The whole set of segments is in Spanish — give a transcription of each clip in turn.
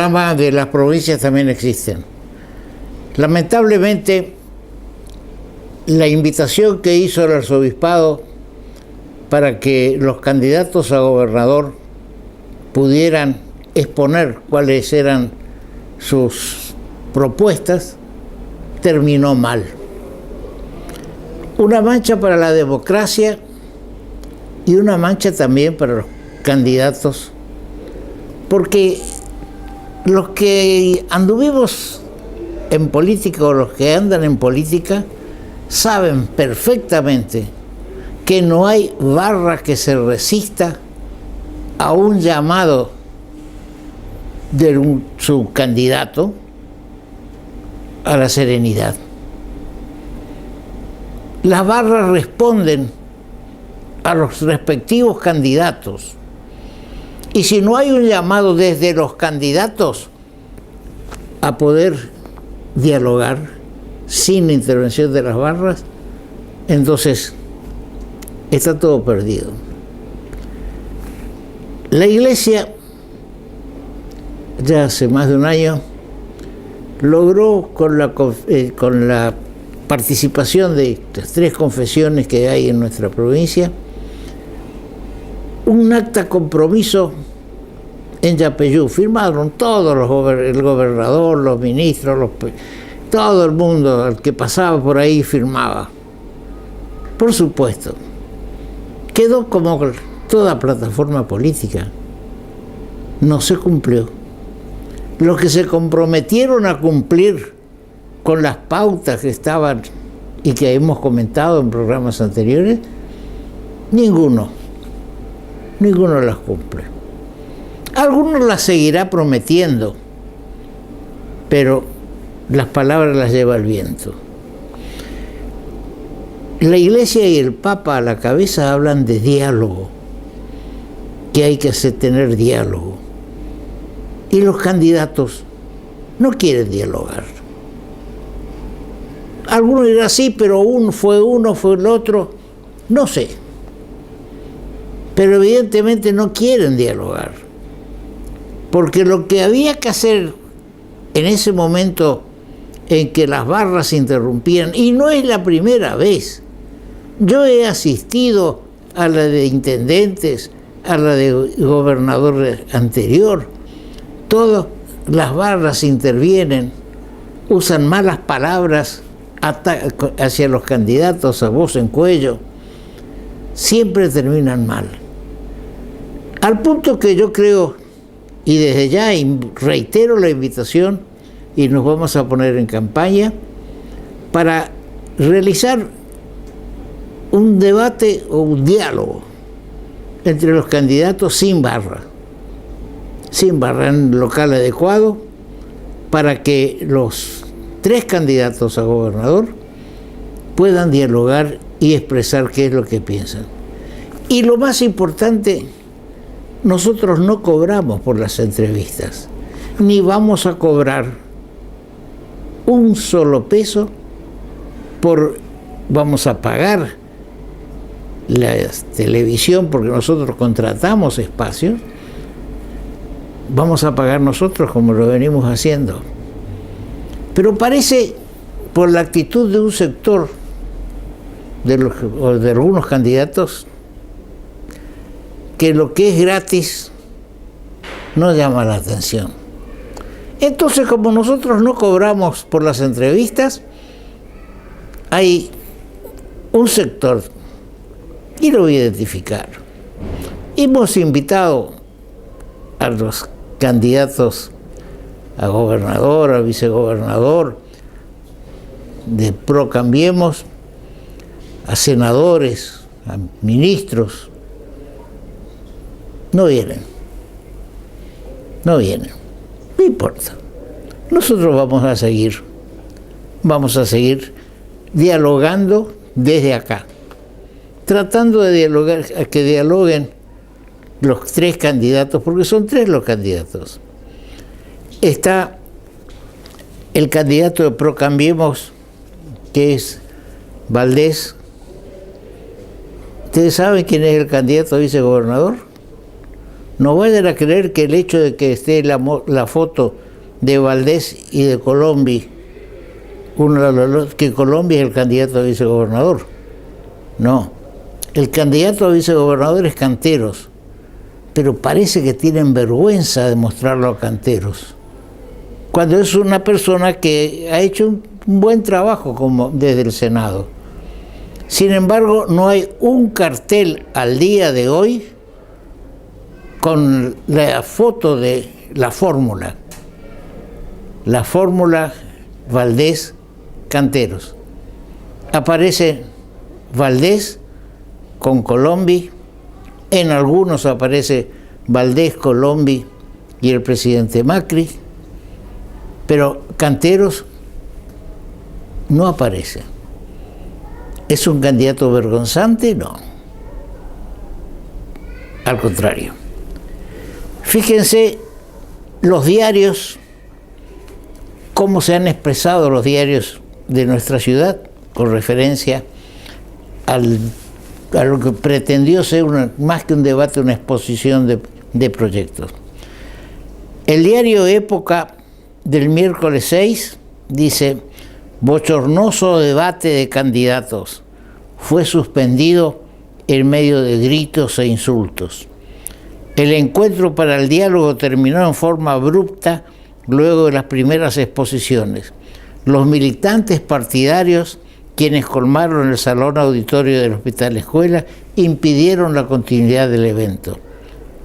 drama de las provincias también existen. Lamentablemente, la invitación que hizo el arzobispado para que los candidatos a gobernador pudieran exponer cuáles eran sus propuestas, terminó mal. Una mancha para la democracia y una mancha también para los candidatos, porque los que anduvimos en política o los que andan en política saben perfectamente que no hay barra que se resista a un llamado de su candidato a la serenidad. Las barras responden a los respectivos candidatos. Y si no hay un llamado desde los candidatos a poder dialogar sin intervención de las barras, entonces está todo perdido. La Iglesia, ya hace más de un año, logró con la participación de las 3 confesiones que hay en nuestra provincia, un acta compromiso en Yapeyú. Firmaron todos el gobernador, los ministros, todo el mundo, el que pasaba por ahí firmaba. Por supuesto, quedó como toda plataforma política. No se cumplió. Los que se comprometieron a cumplir con las pautas que estaban y que hemos comentado en programas anteriores, ninguno las cumple. Algunos las seguirá prometiendo, pero las palabras las lleva el viento. La Iglesia y el Papa a la cabeza hablan de diálogo, que hay que tener diálogo. Y los candidatos no quieren dialogar. Algunos dirán sí, pero uno fue el otro, no sé. Pero evidentemente no quieren dialogar. Porque lo que había que hacer en ese momento en que las barras se interrumpían, y no es la primera vez, yo he asistido a la de intendentes, a la de gobernador anterior, todas las barras intervienen, usan malas palabras hacia los candidatos a voz en cuello, siempre terminan mal. Al punto que yo creo, y desde ya reitero la invitación, y nos vamos a poner en campaña, para realizar un debate o un diálogo entre los candidatos sin barra en local adecuado, para que los 3 candidatos a gobernador puedan dialogar y expresar qué es lo que piensan. Y lo más importante, nosotros no cobramos por las entrevistas, ni vamos a cobrar un solo peso vamos a pagar la televisión, porque nosotros contratamos espacios, vamos a pagar nosotros como lo venimos haciendo. Pero parece, por la actitud de un sector de algunos candidatos, que lo que es gratis no llama la atención. Entonces, como nosotros no cobramos por las entrevistas, hay un sector, y lo voy a identificar. Hemos invitado a los candidatos a gobernador, a vicegobernador, de Pro Cambiemos, a senadores, a ministros. No vienen. No importa. Nosotros vamos a seguir dialogando desde acá, tratando de dialogar, a que dialoguen los 3 candidatos, porque son 3 los candidatos. Está el candidato de Pro Cambiemos, que es Valdés. ¿Ustedes saben quién es el candidato a vicegobernador? No vayan a creer que el hecho de que esté la foto de Valdés y de Colombi, que Colombi es el candidato a vicegobernador. No, el candidato a vicegobernador es Canteros, pero parece que tienen vergüenza de mostrarlo a Canteros, cuando es una persona que ha hecho un buen trabajo desde el Senado. Sin embargo, no hay un cartel al día de hoy con la foto de la fórmula Valdés Canteros. Aparece Valdés con Colombi, en algunos aparece Valdés, Colombi y el presidente Macri, pero Canteros no aparece. ¿Es un candidato vergonzante? No. Al contrario. Fíjense los diarios, cómo se han expresado los diarios de nuestra ciudad con referencia a lo que pretendió ser más que un debate, una exposición de proyectos. El diario Época del miércoles 6 dice: bochornoso debate de candidatos, fue suspendido en medio de gritos e insultos. El encuentro para el diálogo terminó en forma abrupta luego de las primeras exposiciones. Los militantes partidarios, quienes colmaron el salón auditorio del Hospital Escuela, impidieron la continuidad del evento.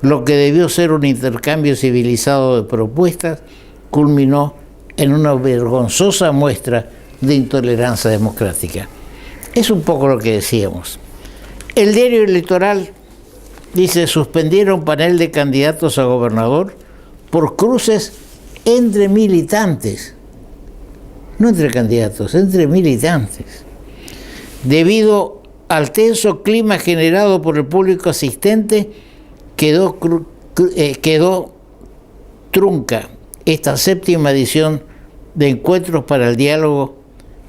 Lo que debió ser un intercambio civilizado de propuestas culminó en una vergonzosa muestra de intolerancia democrática. Es un poco lo que decíamos. El diario El Litoral dice: suspendieron panel de candidatos a gobernador por cruces entre militantes. No entre candidatos, entre militantes. Debido al tenso clima generado por el público asistente, quedó trunca esta séptima edición de Encuentros para el Diálogo,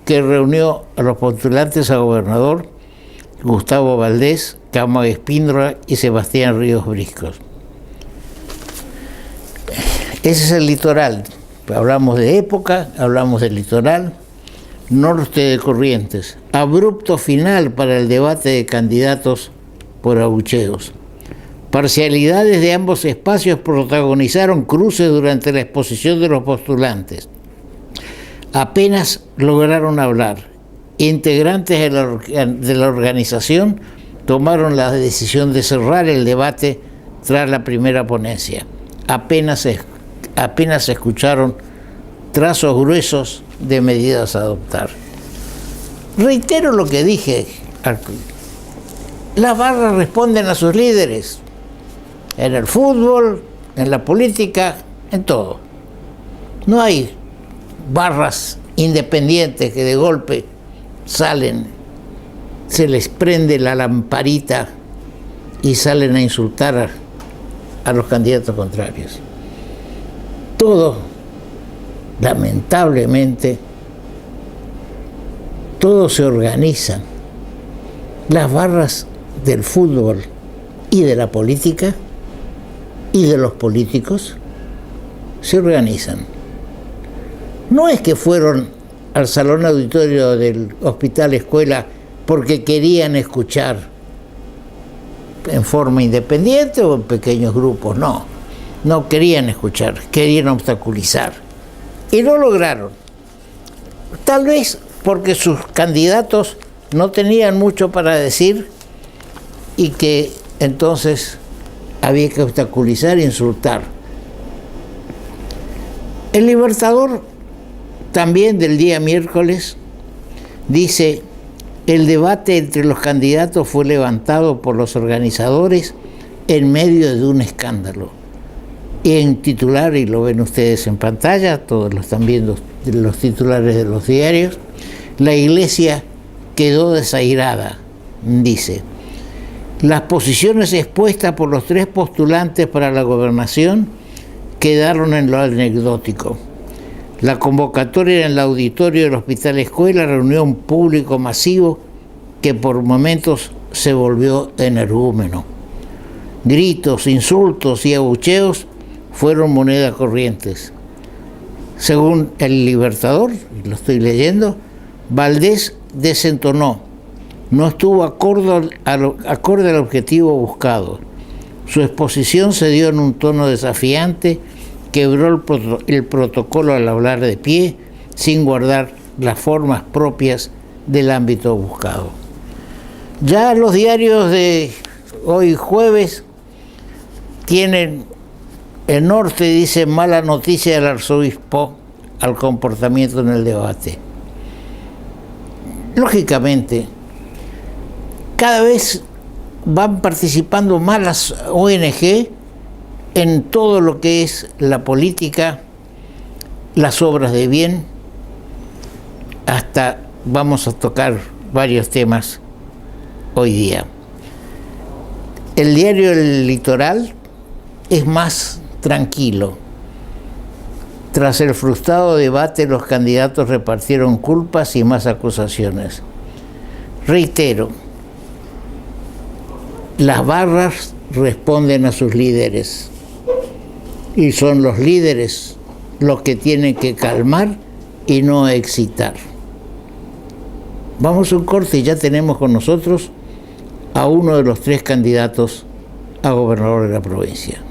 que reunió a los postulantes a gobernador Gustavo Valdés, Cámara Espíndola y Sebastián Ríos Briscos. Ese es el Litoral. Hablamos de Época, hablamos del Litoral. Norte de Corrientes. Abrupto final para el debate de candidatos por abucheos. Parcialidades de ambos espacios protagonizaron cruces durante la exposición de los postulantes. Apenas lograron hablar. Integrantes de la organización tomaron la decisión de cerrar el debate tras la primera ponencia. Apenas se escucharon trazos gruesos de medidas a adoptar. Reitero lo que dije. Las barras responden a sus líderes. En el fútbol, en la política, en todo. No hay barras independientes que de golpe salen, se les prende la lamparita y salen a insultar a los candidatos contrarios. Todo, lamentablemente, todo se organiza. Las barras del fútbol y de la política y de los políticos se organizan. No es que fueron al salón auditorio del Hospital Escuela porque querían escuchar en forma independiente o en pequeños grupos, no querían escuchar, querían obstaculizar. Y lo lograron. Tal vez porque sus candidatos no tenían mucho para decir y que entonces había que obstaculizar e insultar. El Libertador, también del día miércoles, dice: el debate entre los candidatos fue levantado por los organizadores en medio de un escándalo. Y en titular, y lo ven ustedes en pantalla, todos lo están viendo los titulares de los diarios, la iglesia quedó desairada, dice. Las posiciones expuestas por los tres postulantes para la gobernación quedaron en lo anecdótico. La convocatoria en el auditorio del Hospital Escuela reunió un público masivo que por momentos se volvió energúmeno. gritos, insultos y abucheos fueron moneda corrientes. Según El Libertador, lo estoy leyendo, Valdés desentonó, no estuvo acorde al objetivo buscado. Su exposición se dio en un tono desafiante, quebró el protocolo al hablar de pie, sin guardar las formas propias del ámbito buscado. Ya los diarios de hoy jueves tienen, el Norte dice mala noticia del arzobispo al comportamiento en el debate. Lógicamente, cada vez van participando más las ONG en todo lo que es la política, las obras de bien, hasta vamos a tocar varios temas hoy día. El diario El Litoral es más tranquilo. Tras el frustrado debate, los candidatos repartieron culpas y más acusaciones. Reitero, las barras responden a sus líderes y son los líderes los que tienen que calmar y no excitar. Vamos a un corte y ya tenemos con nosotros a uno de los 3 candidatos a gobernador de la provincia.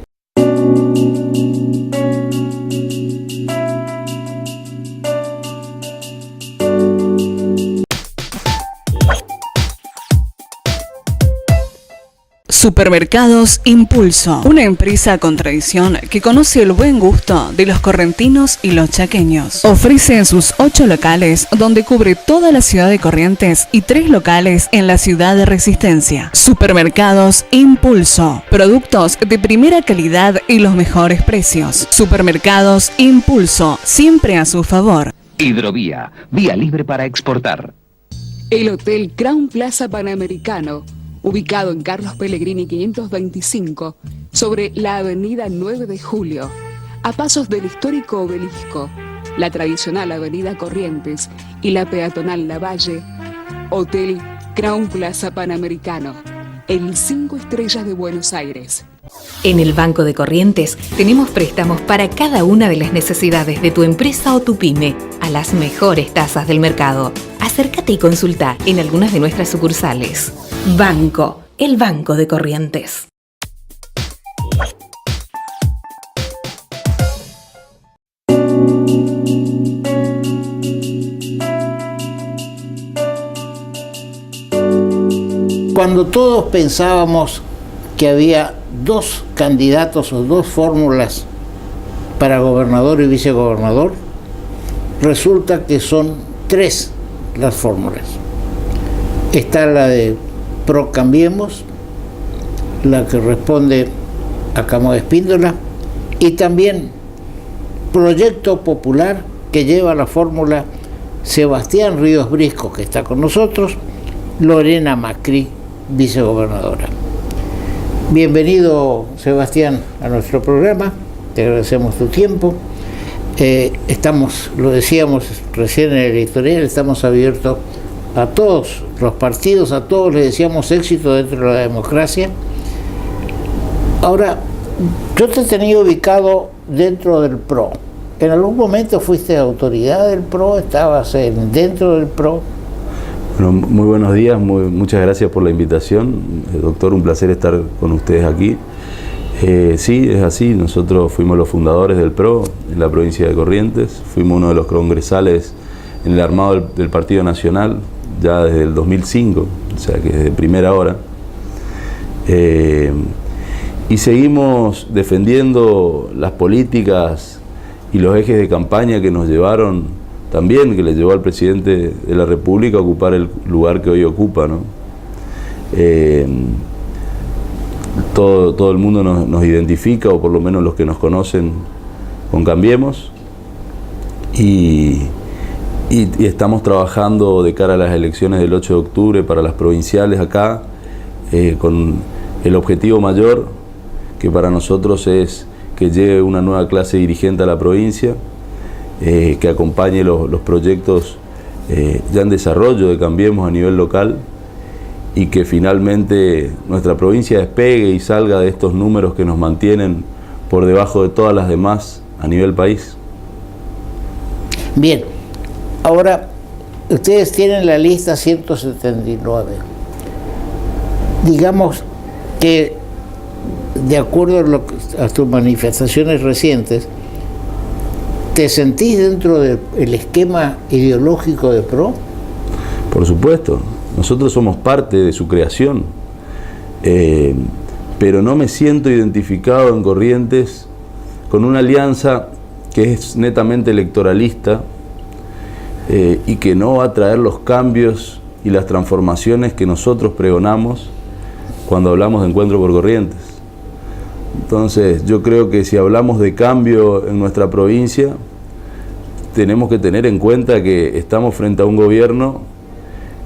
Supermercados Impulso, una empresa con tradición que conoce el buen gusto de los correntinos y los chaqueños. Ofrece en sus 8 locales, donde cubre toda la ciudad de Corrientes, y 3 locales en la ciudad de Resistencia. Supermercados Impulso, productos de primera calidad y los mejores precios. Supermercados Impulso, siempre a su favor. Hidrovía, vía libre para exportar. El Hotel Crown Plaza Panamericano, ubicado en Carlos Pellegrini 525, sobre la avenida 9 de Julio, a pasos del histórico Obelisco, la tradicional avenida Corrientes y la peatonal Lavalle. Hotel Crown Plaza Panamericano, el 5 estrellas de Buenos Aires. En el Banco de Corrientes tenemos préstamos para cada una de las necesidades de tu empresa o tu pyme, a las mejores tasas del mercado. Acércate y consulta en algunas de nuestras sucursales. Banco, el Banco de Corrientes. Cuando todos pensábamos que había 2 candidatos o 2 fórmulas para gobernador y vicegobernador, resulta que son 3 las fórmulas. Está la de Pro Cambiemos, la que responde a Camo Espíndola, y también Proyecto Popular, que lleva la fórmula Sebastián Ríos Brisco, que está con nosotros, Lorena Macri, vicegobernadora. Bienvenido, Sebastián, a nuestro programa. Te agradecemos tu tiempo. Estamos, lo decíamos recién en el editorial, estamos abiertos a todos los partidos, a todos les deseamos éxito dentro de la democracia. Ahora, yo te he tenido ubicado dentro del PRO. ¿En algún momento fuiste autoridad del PRO? ¿Estabas dentro del PRO? Bueno, muy buenos días, muchas gracias por la invitación. Doctor, un placer estar con ustedes aquí. Sí, es así, nosotros fuimos los fundadores del PRO en la provincia de Corrientes, fuimos uno de los congresales en el armado del Partido Nacional, ya desde el 2005, o sea que desde primera hora. Y seguimos defendiendo las políticas y los ejes de campaña que nos llevaron también, que le llevó al presidente de la República a ocupar el lugar que hoy ocupa, ¿no? Todo el mundo nos identifica, o por lo menos los que nos conocen, con Cambiemos, y estamos trabajando de cara a las elecciones del 8 de octubre para las provinciales acá, con el objetivo mayor, que para nosotros es que llegue una nueva clase dirigente a la provincia, que acompañe los proyectos ya en desarrollo de Cambiemos a nivel local, y que finalmente nuestra provincia despegue y salga de estos números que nos mantienen por debajo de todas las demás a nivel país. Bien, ahora ustedes tienen la lista 179. Digamos que, de acuerdo a tus manifestaciones recientes, ¿te sentís dentro del esquema ideológico de PRO? Por supuesto, nosotros somos parte de su creación, pero no me siento identificado en Corrientes con una alianza que es netamente electoralista y que no va a traer los cambios y las transformaciones que nosotros pregonamos cuando hablamos de Encuentro por Corrientes. Entonces, yo creo que si hablamos de cambio en nuestra provincia, tenemos que tener en cuenta que estamos frente a un gobierno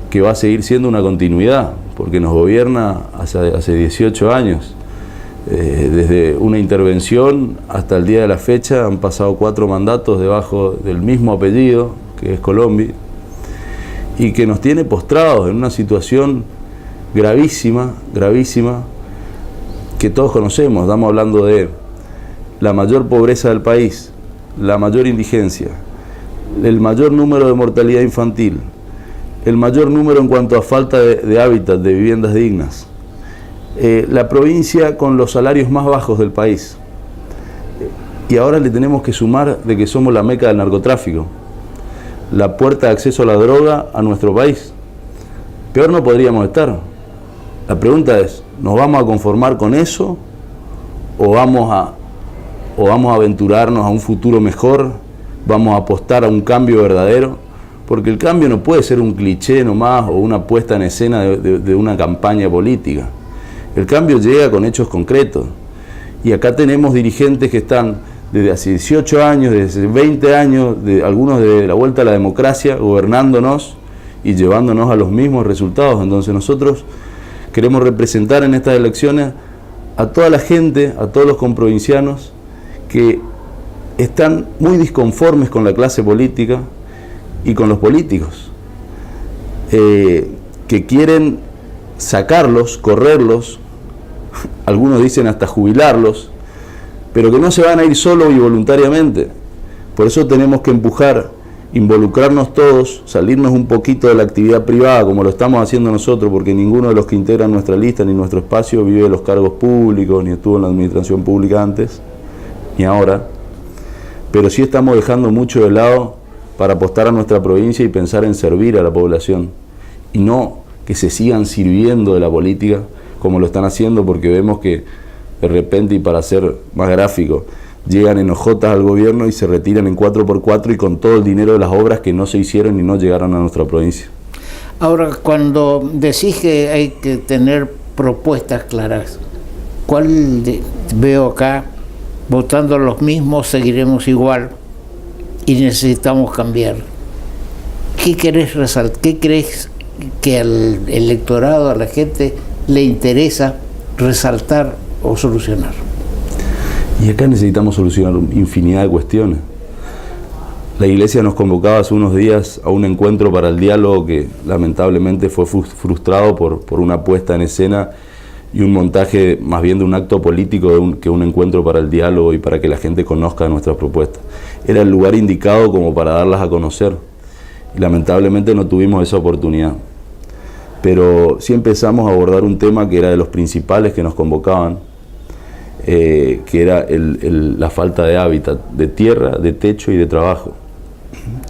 que va a seguir siendo una continuidad, porque nos gobierna hace 18 años. Desde una intervención hasta el día de la fecha han pasado 4 mandatos debajo del mismo apellido, que es Colombi, y que nos tiene postrados en una situación gravísima, gravísima, que todos conocemos. Estamos hablando de la mayor pobreza del país, la mayor indigencia, el mayor número de mortalidad infantil, el mayor número en cuanto a falta de hábitat, de viviendas dignas, la provincia con los salarios más bajos del país. Y ahora le tenemos que sumar de que somos la meca del narcotráfico, la puerta de acceso a la droga a nuestro país. Peor no podríamos estar. La pregunta es, ¿nos vamos a conformar con eso o vamos a aventurarnos a un futuro mejor? ¿Vamos a apostar a un cambio verdadero? Porque el cambio no puede ser un cliché nomás o una puesta en escena de una campaña política. El cambio llega con hechos concretos. Y acá tenemos dirigentes que están desde hace 18 años, desde hace 20 años, algunos de la vuelta a la democracia, gobernándonos y llevándonos a los mismos resultados. Entonces nosotros queremos representar en estas elecciones a toda la gente, a todos los comprovincianos que están muy disconformes con la clase política y con los políticos, que quieren sacarlos, correrlos, algunos dicen hasta jubilarlos, pero que no se van a ir solo y voluntariamente. Por eso tenemos que empujar, involucrarnos todos, salirnos un poquito de la actividad privada como lo estamos haciendo nosotros, porque ninguno de los que integran nuestra lista ni nuestro espacio vive de los cargos públicos, ni estuvo en la administración pública antes, ni ahora, pero sí estamos dejando mucho de lado para apostar a nuestra provincia y pensar en servir a la población, y no que se sigan sirviendo de la política como lo están haciendo, porque vemos que de repente, y para ser más gráfico, llegan en hojotas al gobierno y se retiran en 4x4 y con todo el dinero de las obras que no se hicieron y no llegaron a nuestra provincia. Ahora, cuando decís que hay que tener propuestas claras, ¿cuál veo acá? Votando los mismos seguiremos igual y necesitamos cambiar. ¿Qué querés resaltar? ¿Qué crees que al electorado, a la gente le interesa resaltar o solucionar? Y acá necesitamos solucionar infinidad de cuestiones. La Iglesia nos convocaba hace unos días a un encuentro para el diálogo que lamentablemente fue frustrado por una puesta en escena y un montaje más bien de un acto político que un encuentro para el diálogo y para que la gente conozca nuestras propuestas. Era el lugar indicado como para darlas a conocer y lamentablemente no tuvimos esa oportunidad. Pero sí empezamos a abordar un tema que era de los principales que nos convocaban, que era la falta de hábitat, de tierra, de techo y de trabajo.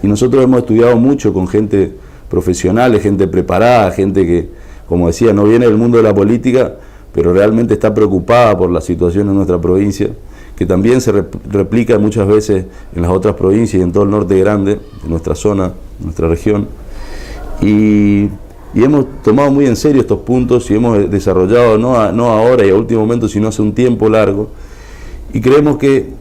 Y nosotros hemos estudiado mucho con gente profesional, gente preparada, gente que, como decía, no viene del mundo de la política, pero realmente está preocupada por la situación en nuestra provincia, que también se replica muchas veces en las otras provincias y en todo el norte grande, de nuestra zona, nuestra región. Y hemos tomado muy en serio estos puntos y hemos desarrollado, no ahora y a último momento, sino hace un tiempo largo. Y creemos que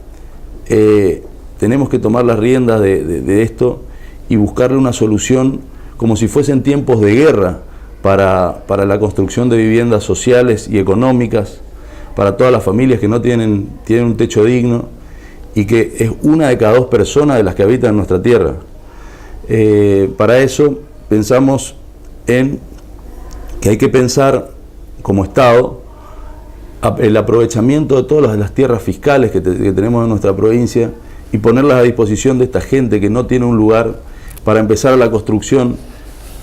tenemos que tomar las riendas de esto y buscarle una solución como si fuesen tiempos de guerra para la construcción de viviendas sociales y económicas, para todas las familias que no tienen un techo digno y que es una de cada 2 personas de las que habitan en nuestra tierra. Para eso pensamos en que hay que pensar como Estado el aprovechamiento de todas las tierras fiscales que tenemos en nuestra provincia y ponerlas a disposición de esta gente que no tiene un lugar para empezar la construcción,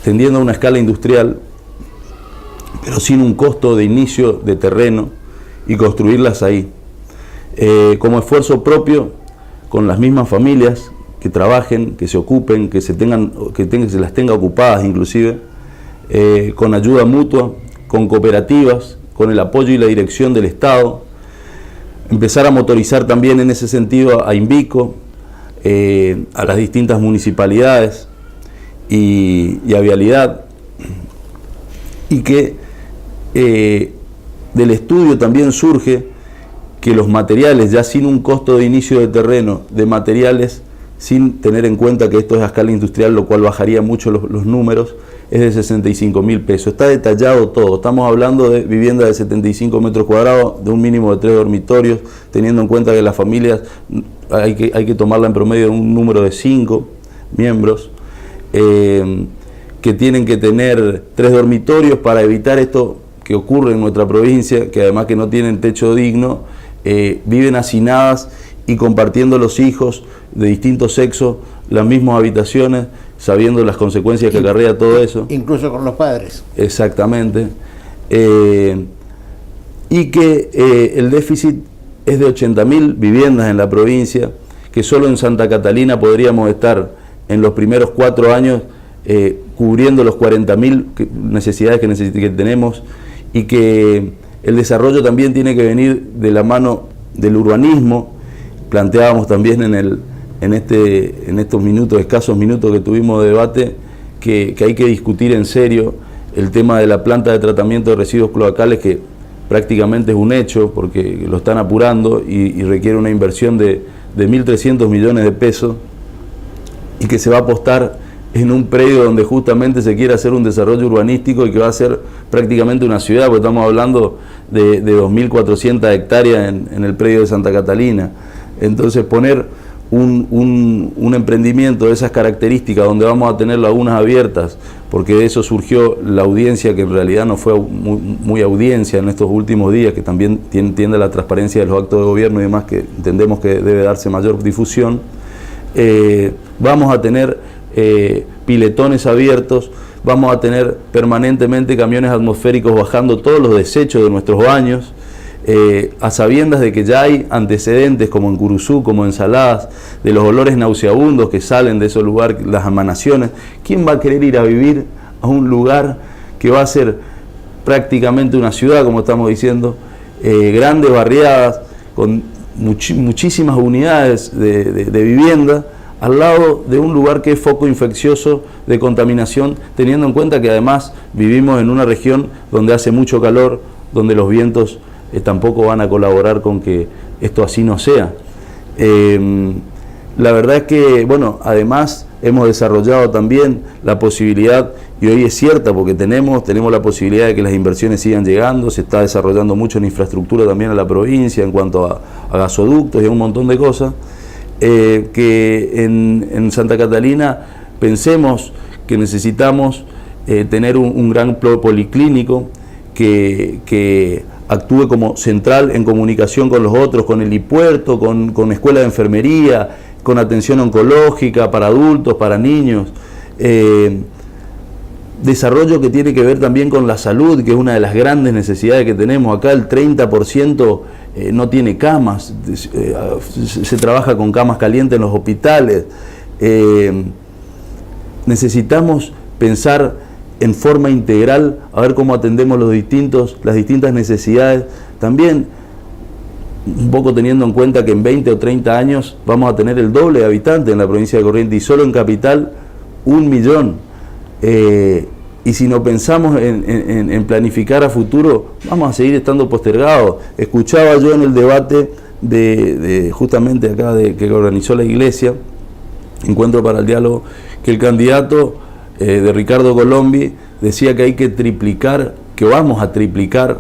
tendiendo a una escala industrial, pero sin un costo de inicio de terreno, y construirlas ahí. Como esfuerzo propio, con las mismas familias que trabajen, que se ocupen, que se las tenga ocupadas inclusive, con ayuda mutua, con cooperativas, con el apoyo y la dirección del Estado. Empezar a motorizar también en ese sentido a Invico, a las distintas municipalidades y a Vialidad, y que del estudio también surge que los materiales, ya sin un costo de inicio de terreno, de materiales, sin tener en cuenta que esto es a escala industrial, lo cual bajaría mucho los números, es de 65.000 pesos. Está detallado todo. Estamos hablando de vivienda de 75 metros cuadrados, de un mínimo de 3 dormitorios, teniendo en cuenta que las familias hay que tomarla en promedio de un número de 5 miembros, que tienen que tener 3 dormitorios para evitar esto que ocurre en nuestra provincia, que además que no tienen techo digno, viven hacinadas y compartiendo los hijos de distintos sexos las mismas habitaciones, sabiendo las consecuencias que acarrea todo eso. Incluso con los padres. Exactamente. Y que el déficit es de 80.000 viviendas en la provincia, que solo en Santa Catalina podríamos estar en los primeros 4 años cubriendo los 40.000 necesidades que tenemos, y que el desarrollo también tiene que venir de la mano del urbanismo. Planteábamos también en estos minutos, escasos minutos que tuvimos de debate, que hay que discutir en serio el tema de la planta de tratamiento de residuos cloacales, que prácticamente es un hecho porque lo están apurando y requiere una inversión de 1.300 millones de pesos, y que se va a apostar en un predio donde justamente se quiere hacer un desarrollo urbanístico y que va a ser prácticamente una ciudad, porque estamos hablando de 2.400 hectáreas en el predio de Santa Catalina. Entonces poner un emprendimiento de esas características, donde vamos a tener lagunas abiertas, porque de eso surgió la audiencia, que en realidad no fue muy audiencia en estos últimos días, que también tiende a la transparencia de los actos de gobierno y demás, que entendemos que debe darse mayor difusión. Vamos a tener piletones abiertos, vamos a tener permanentemente camiones atmosféricos bajando todos los desechos de nuestros baños, a sabiendas de que ya hay antecedentes, como en Curuzú, como en Saladas, de los olores nauseabundos que salen de esos lugares, las emanaciones. ¿Quién va a querer ir a vivir a un lugar que va a ser prácticamente una ciudad, como estamos diciendo, grandes barriadas, con muchísimas unidades de vivienda, al lado de un lugar que es foco infeccioso de contaminación, teniendo en cuenta que además vivimos en una región donde hace mucho calor, donde los vientos tampoco van a colaborar con que esto así no sea? La verdad es que, bueno, además hemos desarrollado también la posibilidad, y hoy es cierta porque tenemos la posibilidad de que las inversiones sigan llegando, se está desarrollando mucho en infraestructura también en la provincia en cuanto a gasoductos y a un montón de cosas, que en Santa Catalina pensemos que necesitamos tener un gran policlínico que actúe como central en comunicación con los otros, con el helipuerto, con escuela de enfermería, con atención oncológica para adultos, para niños, desarrollo que tiene que ver también con la salud, que es una de las grandes necesidades que tenemos acá. El 30% no tiene camas, se trabaja con camas calientes en los hospitales. Necesitamos pensar en forma integral, a ver cómo atendemos las distintas necesidades, también un poco teniendo en cuenta que en 20 o 30 años vamos a tener el doble de habitantes en la provincia de Corrientes, y solo en capital 1 millón. Y si no pensamos en planificar a futuro, vamos a seguir estando postergados. Escuchaba yo en el debate de justamente acá que organizó la Iglesia, Encuentro para el Diálogo, que el candidato de Ricardo Colombi decía que hay que triplicar, que vamos a triplicar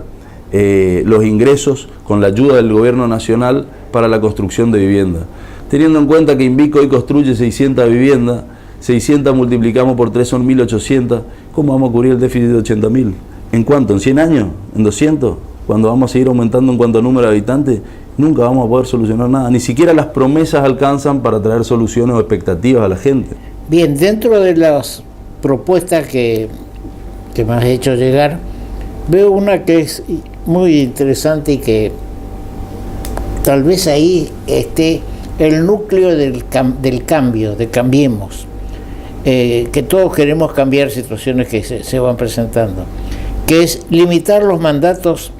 los ingresos con la ayuda del gobierno nacional para la construcción de vivienda. Teniendo en cuenta que Invico hoy construye 600 viviendas, 600 multiplicamos por 3 son 1.800, ¿cómo vamos a cubrir el déficit de 80.000? ¿En cuánto? ¿En 100 años? ¿En 200? Cuando vamos a seguir aumentando en cuanto a número de habitantes, nunca vamos a poder solucionar nada. Ni siquiera las promesas alcanzan para traer soluciones o expectativas a la gente. Bien, dentro de las propuestas que me has hecho llegar, veo una que es muy interesante y que tal vez ahí esté el núcleo del cambio, de Cambiemos, que todos queremos cambiar situaciones que se van presentando, que es limitar los mandatos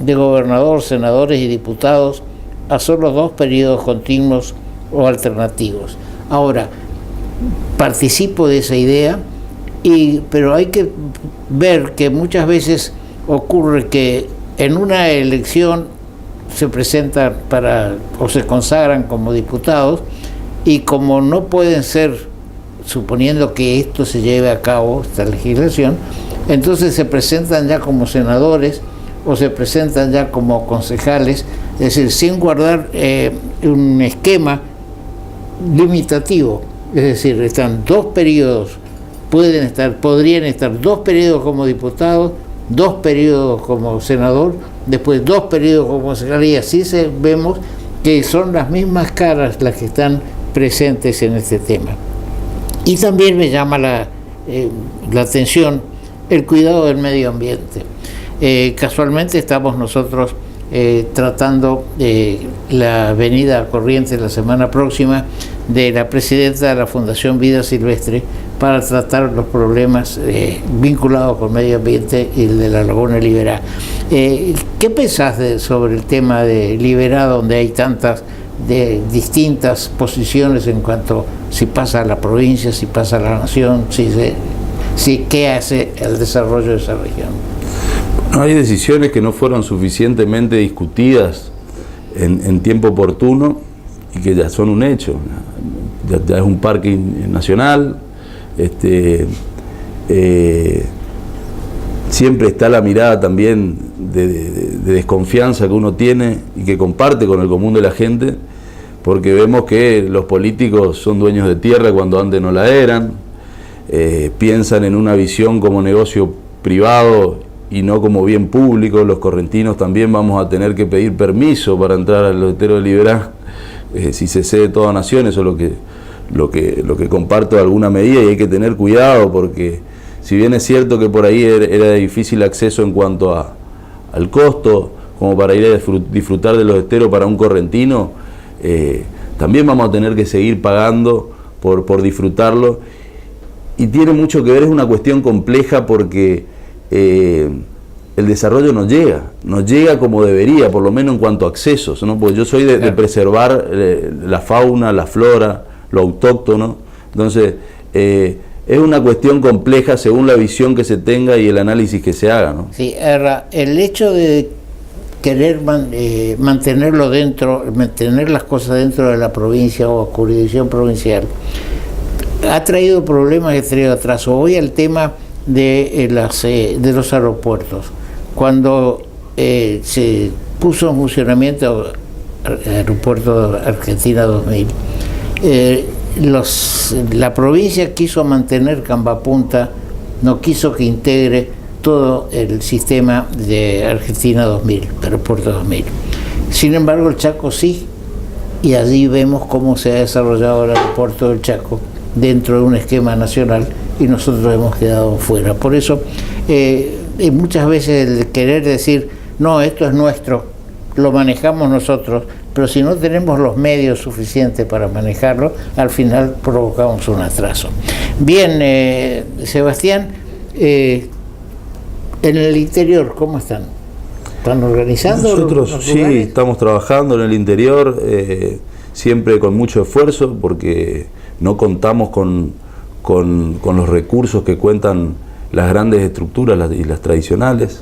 de gobernador, senadores y diputados a solo 2 periodos continuos o alternativos. Ahora, participo de esa idea, pero hay que ver que muchas veces ocurre que en una elección se presentan o se consagran como diputados, y como no pueden ser, suponiendo que esto se lleve a cabo, esta legislación, entonces se presentan ya como senadores o se presentan ya como concejales, es decir, sin guardar un esquema limitativo, es decir, están 2 periodos, podrían estar 2 periodos como diputados, 2 periodos como senador, después 2 periodos como concejal, y así vemos que son las mismas caras las que están presentes en este tema. Y también me llama la atención el cuidado del medio ambiente. Casualmente estamos nosotros tratando la avenida a Corrientes la semana próxima de la presidenta de la Fundación Vida Silvestre para tratar los problemas vinculados con medio ambiente y el de la Laguna Liberá. ¿Qué pensás sobre el tema de Liberá, donde hay tantas distintas posiciones en cuanto si pasa a la provincia, si pasa a la nación, qué hace el desarrollo de esa región? No, hay decisiones que no fueron suficientemente discutidas en tiempo oportuno y que ya son un hecho. Ya es un parque nacional. Siempre está la mirada también de desconfianza que uno tiene y que comparte con el común de la gente, porque vemos que los políticos son dueños de tierra cuando antes no la eran, piensan en una visión como negocio privado y no como bien público. Los correntinos también vamos a tener que pedir permiso para entrar al lotero de Liberá, si se cede toda nación. Eso es lo que comparto de alguna medida, y hay que tener cuidado, porque si bien es cierto que por ahí era de difícil acceso en cuanto al costo, como para ir a disfrutar de los esteros para un correntino, también vamos a tener que seguir pagando por disfrutarlo, y tiene mucho que ver, es una cuestión compleja, porque el desarrollo no llega como debería, por lo menos en cuanto a accesos, ¿no? Porque yo soy de preservar la fauna, la flora, lo autóctono. Entonces es una cuestión compleja según la visión que se tenga y el análisis que se haga, ¿no? Sí, el hecho de querer mantener las cosas dentro de la provincia o jurisdicción provincial ha traído problemas, ha traído atraso. Hoy el tema de los aeropuertos, cuando se puso en funcionamiento el aeropuerto Argentina 2000, la provincia quiso mantener Cambapunta, no quiso que integre todo el sistema de Argentina 2000, aeropuerto 2000. Sin embargo, el Chaco sí, y allí vemos cómo se ha desarrollado el aeropuerto del Chaco dentro de un esquema nacional, y nosotros hemos quedado fuera. Por eso, muchas veces el querer decir, no, esto es nuestro, lo manejamos nosotros, pero si no tenemos los medios suficientes para manejarlo, al final provocamos un atraso. Bien, Sebastián, en el interior, ¿cómo están? ¿Están organizando? Nosotros sí, estamos trabajando en el interior, siempre con mucho esfuerzo, porque no contamos con los recursos que cuentan las grandes estructuras y las tradicionales,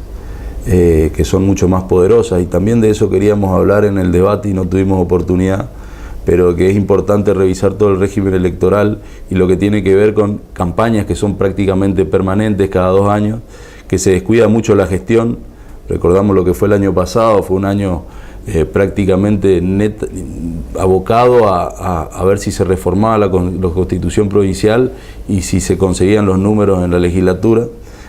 que son mucho más poderosas, y también de eso queríamos hablar en el debate y no tuvimos oportunidad, pero que es importante revisar todo el régimen electoral y lo que tiene que ver con campañas que son prácticamente permanentes cada 2 años, que se descuida mucho la gestión. Recordamos lo que fue el año pasado, fue un año prácticamente abocado a ver si se reformaba la constitución provincial y si se conseguían los números en la legislatura,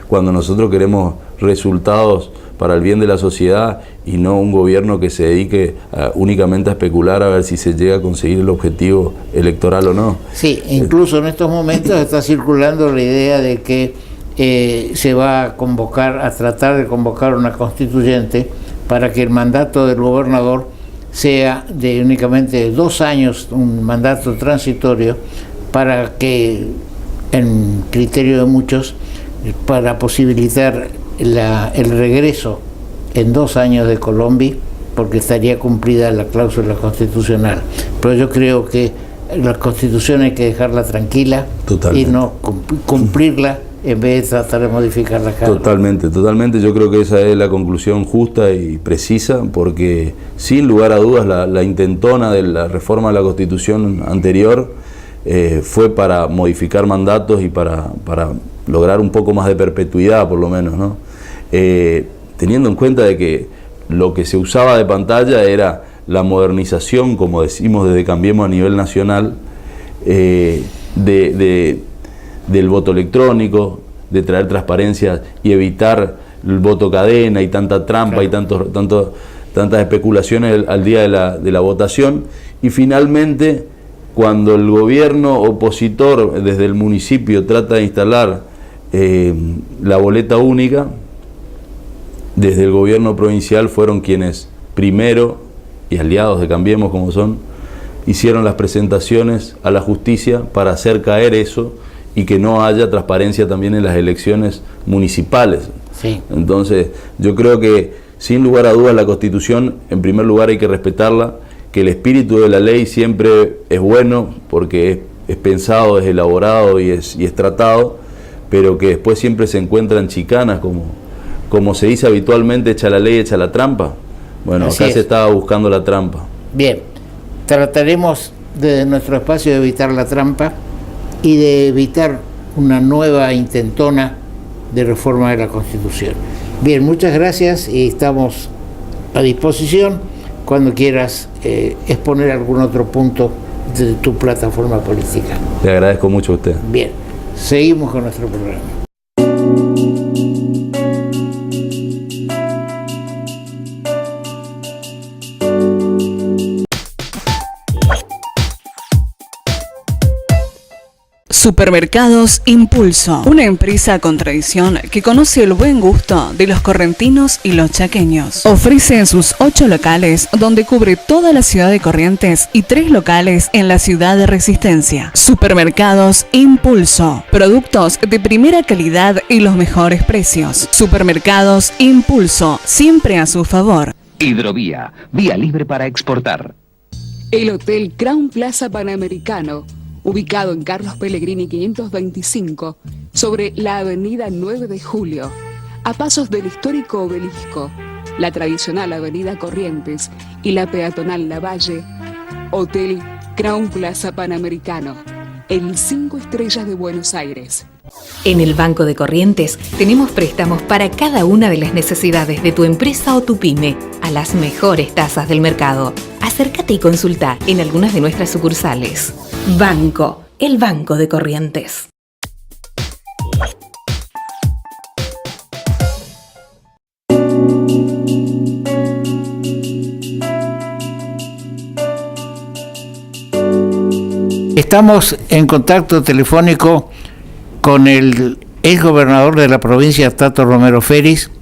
cuando nosotros queremos resultados para el bien de la sociedad y no un gobierno que se dedique únicamente a especular a ver si se llega a conseguir el objetivo electoral o no. Sí, incluso en estos momentos está circulando la idea de que se va a convocar, a tratar de convocar una constituyente para que el mandato del gobernador sea de únicamente 2 años, un mandato transitorio, para que, en criterio de muchos, para posibilitar el regreso en 2 años de Colombia, porque estaría cumplida la cláusula constitucional. Pero yo creo que la Constitución hay que dejarla tranquila. Totalmente. Y no cumplirla en vez de tratar de modificarla cada Totalmente. Yo creo que esa es la conclusión justa y precisa, porque sin lugar a dudas la intentona de la reforma de la Constitución anterior fue para modificar mandatos y para lograr un poco más de perpetuidad, por lo menos, ¿no? Teniendo en cuenta de que lo que se usaba de pantalla era la modernización, como decimos desde Cambiemos a nivel nacional, del voto electrónico, de traer transparencia y evitar el voto cadena y tanta trampa, claro, y tantas especulaciones al día de la votación. Y finalmente, cuando el gobierno opositor desde el municipio trata de instalar la boleta única, desde el gobierno provincial fueron quienes primero, y aliados de Cambiemos como son, hicieron las presentaciones a la justicia para hacer caer eso y que no haya transparencia también en las elecciones municipales. Sí. Entonces, yo creo que sin lugar a dudas la Constitución, en primer lugar hay que respetarla, que el espíritu de la ley siempre es bueno porque es pensado, es elaborado y es tratado, pero que después siempre se encuentran chicanas, como se dice habitualmente, echa la ley, echa la trampa. Bueno, Así acá es. se estaba buscando la trampa. Bien, trataremos desde nuestro espacio de evitar la trampa y de evitar una nueva intentona de reforma de la Constitución. Bien, muchas gracias y estamos a disposición cuando quieras exponer algún otro punto de tu plataforma política. Le agradezco mucho a usted. Bien, seguimos con nuestro programa. Supermercados Impulso, una empresa con tradición que conoce el buen gusto de los correntinos y los chaqueños. Ofrece en sus 8 locales, donde cubre toda la ciudad de Corrientes, y 3 locales en la ciudad de Resistencia. Supermercados Impulso, productos de primera calidad y los mejores precios. Supermercados Impulso, siempre a su favor. Hidrovía, vía libre para exportar. El Hotel Crown Plaza Panamericano, ubicado en Carlos Pellegrini 525, sobre la avenida 9 de Julio, a pasos del histórico Obelisco, la tradicional avenida Corrientes y la peatonal Lavalle. Hotel Crown Plaza Panamericano, el 5 estrellas de Buenos Aires. En el Banco de Corrientes tenemos préstamos para cada una de las necesidades de tu empresa o tu pyme, a las mejores tasas del mercado. Acércate y consulta en algunas de nuestras sucursales. Banco, el Banco de Corrientes. Estamos en contacto telefónico con el ex gobernador de la provincia, Tato Romero Feris,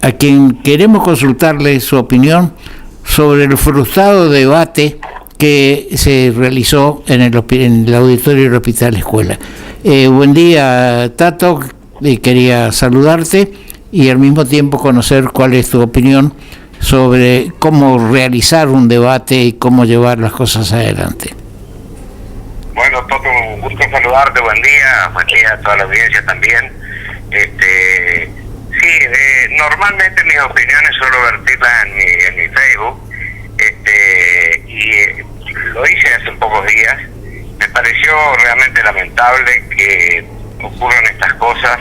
a quien queremos consultarle su opinión sobre el frustrado debate que se realizó en el auditorio del Hospital Escuela. Buen día, Tato, quería saludarte y al mismo tiempo conocer cuál es tu opinión sobre cómo realizar un debate y cómo llevar las cosas adelante. Bueno, Toto, un gusto saludarte, buen día a toda la audiencia también. Normalmente mis opiniones suelo vertirlas en mi Facebook, y lo hice hace pocos días. Me pareció realmente lamentable que ocurran estas cosas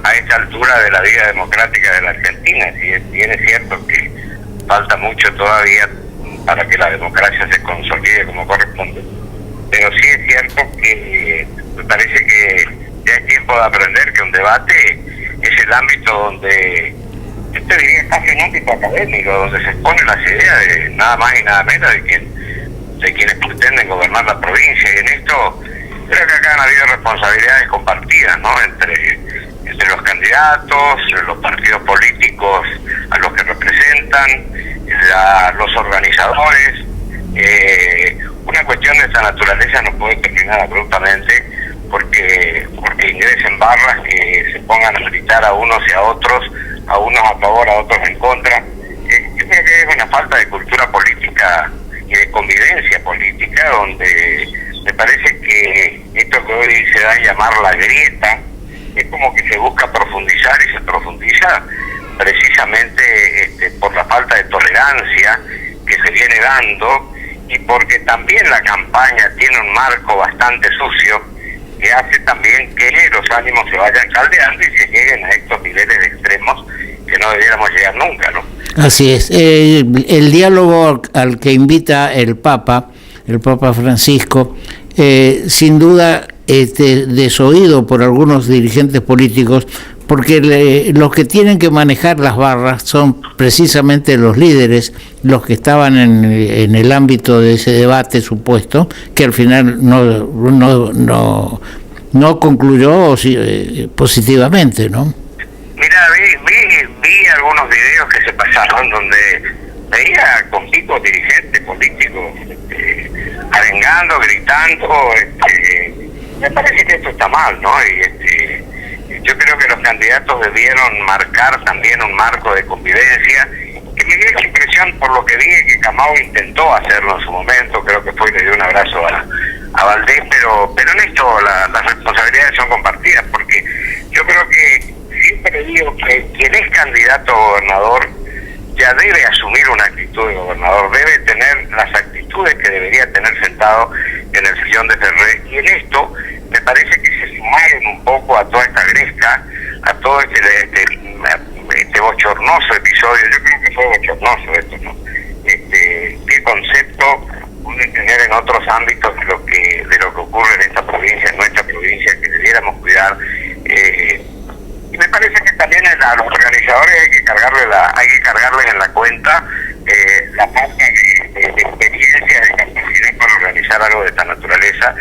a esta altura de la vida democrática de la Argentina. Si bien es cierto que falta mucho todavía para que la democracia se consolide como corresponde, pero sí es cierto que me parece que ya es tiempo de aprender que un debate es el ámbito donde, yo te diría casi un ámbito académico, donde se exponen las ideas de nada más y nada menos de quienes pretenden gobernar la provincia. Y en esto creo que acá han habido responsabilidades compartidas, ¿no? Entre los candidatos, los partidos políticos a los que representan, los organizadores. Una cuestión de esta naturaleza no puede terminar abruptamente porque ingresen barras que se pongan a gritar a unos y a otros, a unos a favor, a otros en contra. Yo creo que es una falta de cultura política y de convivencia política, donde me parece que esto que hoy se da a llamar la grieta es como que se busca profundizar y se profundiza precisamente por la falta de tolerancia que se viene dando, y porque también la campaña tiene un marco bastante sucio que hace también que los ánimos se vayan caldeando y se lleguen a estos niveles de extremos que no debiéramos llegar nunca, ¿no? Así es. El diálogo al que invita el Papa Francisco, sin duda desoído por algunos dirigentes políticos, porque los que tienen que manejar las barras son precisamente los líderes, los que estaban en el ámbito de ese debate supuesto, que al final no concluyó positivamente, ¿no? Mira, vi algunos videos que se pasaron donde veía con picos dirigentes políticos arengando, gritando. Me parece que esto está mal, ¿no? Y yo creo que los candidatos debieron marcar también un marco de convivencia, que me dio la impresión, por lo que vi, que Camao intentó hacerlo en su momento. Creo que fue y le dio un abrazo a Valdés, pero en esto las responsabilidades son compartidas, porque yo creo que siempre digo que quien es candidato a gobernador ya debe asumir una actitud de gobernador, debe tener las actitudes que debería tener sentado en el sillón de Ferré, y en esto me parece que se sumaron un poco a toda esta gresca, a todo este bochornoso episodio. Yo creo que fue bochornoso esto, ¿no? Qué concepto puede tener en otros ámbitos de lo que ocurre en esta provincia, en nuestra provincia, que debiéramos cuidar. Y me parece que también a los organizadores hay que cargarles en la cuenta la falta de experiencia, de capacidad para organizar algo de esta naturaleza,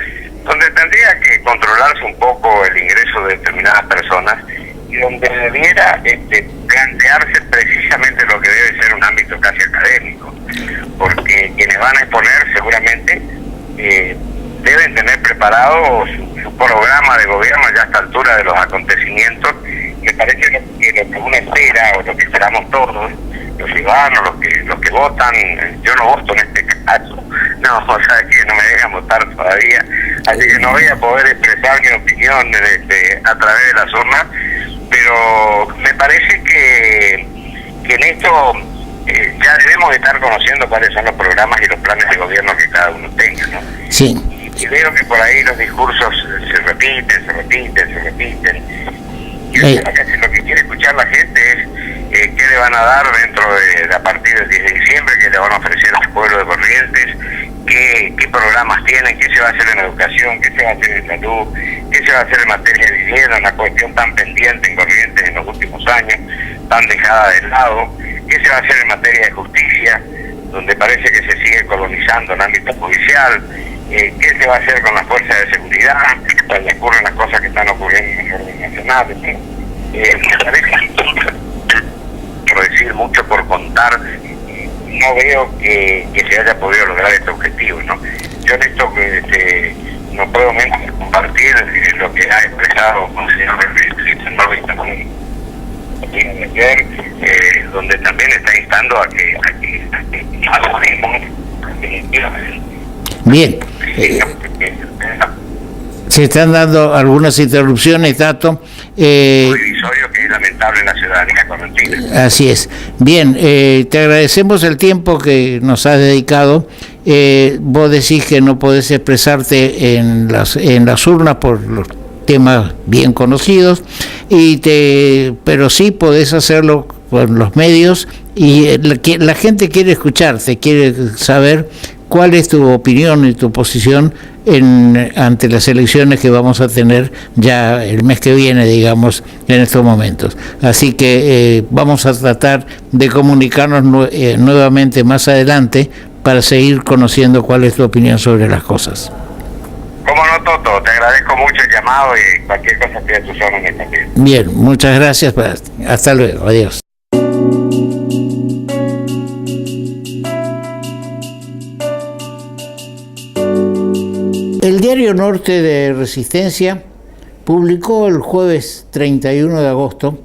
donde tendría que controlarse un poco el ingreso de determinadas personas y donde debiera plantearse precisamente lo que debe ser un ámbito casi académico, porque quienes van a exponer seguramente deben tener preparado su programa de gobierno ya a esta altura de los acontecimientos. Me parece que lo que uno espera, o lo que esperamos todos, los ciudadanos, los que votan, yo no voto en este caso, no, o sea, que no me dejan votar todavía, así que no voy a poder expresar mi opinión a través de las urnas, pero me parece que en esto ya debemos estar conociendo cuáles son los programas y los planes de gobierno que cada uno tenga, ¿no? Sí. Y veo que por ahí los discursos se repiten. Y lo que quiere escuchar la gente es qué le van a dar a partir del 10 de diciembre, qué le van a ofrecer al pueblo de Corrientes, qué programas tienen, qué se va a hacer en educación, qué se va a hacer en salud, qué se va a hacer en materia de vivienda, una cuestión tan pendiente en Corrientes en los últimos años, tan dejada de lado, qué se va a hacer en materia de justicia, donde parece que se sigue colonizando el ámbito judicial, qué se va a hacer con las fuerzas de seguridad, donde ocurren las cosas que están ocurriendo en el orden nacional. Me parece por decir mucho, por contar, no veo que se haya podido lograr este objetivo, ¿no? Yo en esto no puedo menos compartir lo que ha expresado el señor ayer, donde también está instando a que Bien. Se están dando algunas interrupciones, Tato. Divisorio que es lamentable en la ciudadanía correntina. Así es. Bien, te agradecemos el tiempo que nos has dedicado. Vos decís que no podés expresarte en las urnas por los temas bien conocidos, pero sí podés hacerlo con los medios, y la gente quiere escucharte, quiere saber cuál es tu opinión y tu posición ante las elecciones que vamos a tener ya el mes que viene, digamos, en estos momentos. Así que vamos a tratar de comunicarnos nuevamente más adelante para seguir conociendo cuál es tu opinión sobre las cosas. Cómo no, Toto, te agradezco mucho el llamado y cualquier cosa que a tus órdenes también. Bien, muchas gracias, hasta luego, adiós. El Diario Norte de Resistencia publicó el jueves 31 de agosto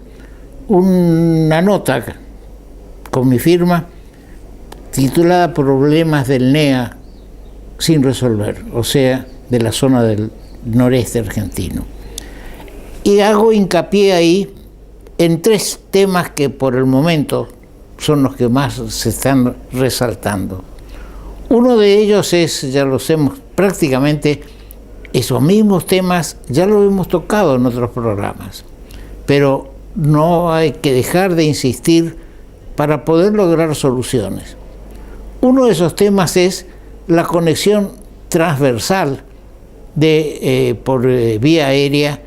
una nota con mi firma titulada Problemas del NEA sin resolver, o sea, de la zona del noreste argentino. Y hago hincapié ahí en 3 temas que por el momento son los que más se están resaltando. Uno de ellos es, ya los hemos prácticamente, esos mismos temas ya los hemos tocado en otros programas, pero no hay que dejar de insistir para poder lograr soluciones. Uno de esos temas es la conexión transversal por vía aérea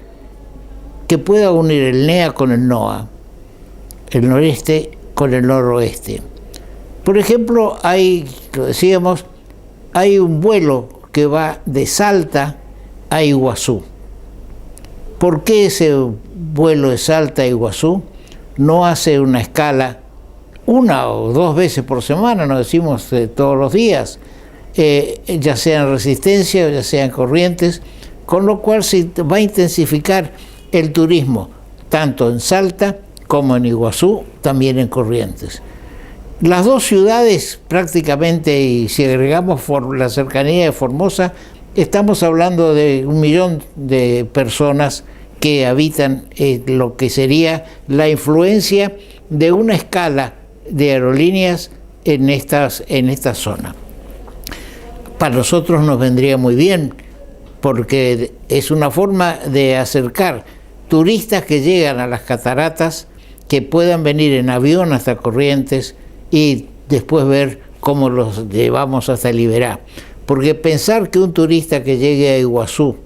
que pueda unir el NEA con el NOA, el noreste con el noroeste. Por ejemplo, lo decíamos, hay un vuelo que va de Salta a Iguazú. ¿Por qué ese vuelo de Salta a Iguazú no hace una escala 1 o 2 veces por semana, no decimos todos los días, ya sea en Resistencia o ya sea en Corrientes, con lo cual se va a intensificar el turismo, tanto en Salta como en Iguazú, también en Corrientes. Las 2 ciudades prácticamente, y si agregamos la cercanía de Formosa, estamos hablando de 1 millón de personas que habitan lo que sería la influencia de una escala de aerolíneas en esta zona. Para nosotros nos vendría muy bien, porque es una forma de acercar turistas que llegan a las cataratas, que puedan venir en avión hasta Corrientes y después ver cómo los llevamos hasta Liberá. Porque pensar que un turista que llegue a Iguazú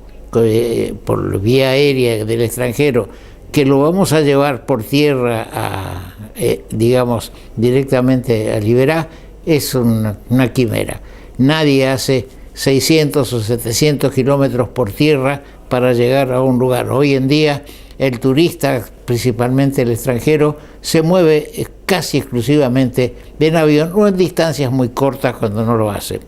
por vía aérea del extranjero, que lo vamos a llevar por tierra digamos, directamente a Liberá, es una quimera. Nadie hace 600 o 700 kilómetros por tierra para llegar a un lugar. Hoy en día el turista, principalmente el extranjero, se mueve casi exclusivamente en avión o en distancias muy cortas cuando no lo hace.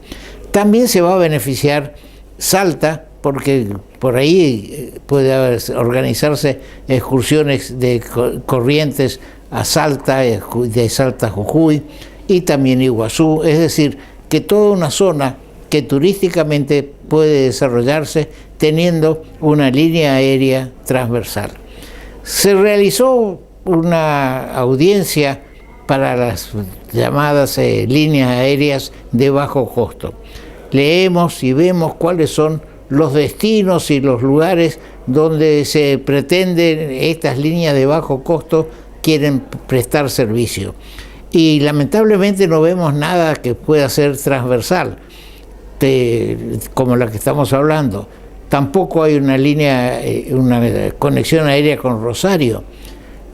También se va a beneficiar Salta, porque por ahí puede organizarse excursiones de Corrientes a Salta, de Salta a Jujuy, y también Iguazú, es decir, que toda una zona que turísticamente puede desarrollarse teniendo una línea aérea transversal. Se realizó una audiencia para las llamadas líneas aéreas de bajo costo. Leemos y vemos cuáles son los destinos y los lugares donde se pretenden estas líneas de bajo costo quieren prestar servicio. Y lamentablemente no vemos nada que pueda ser transversal, como la que estamos hablando. Tampoco hay una conexión aérea con Rosario.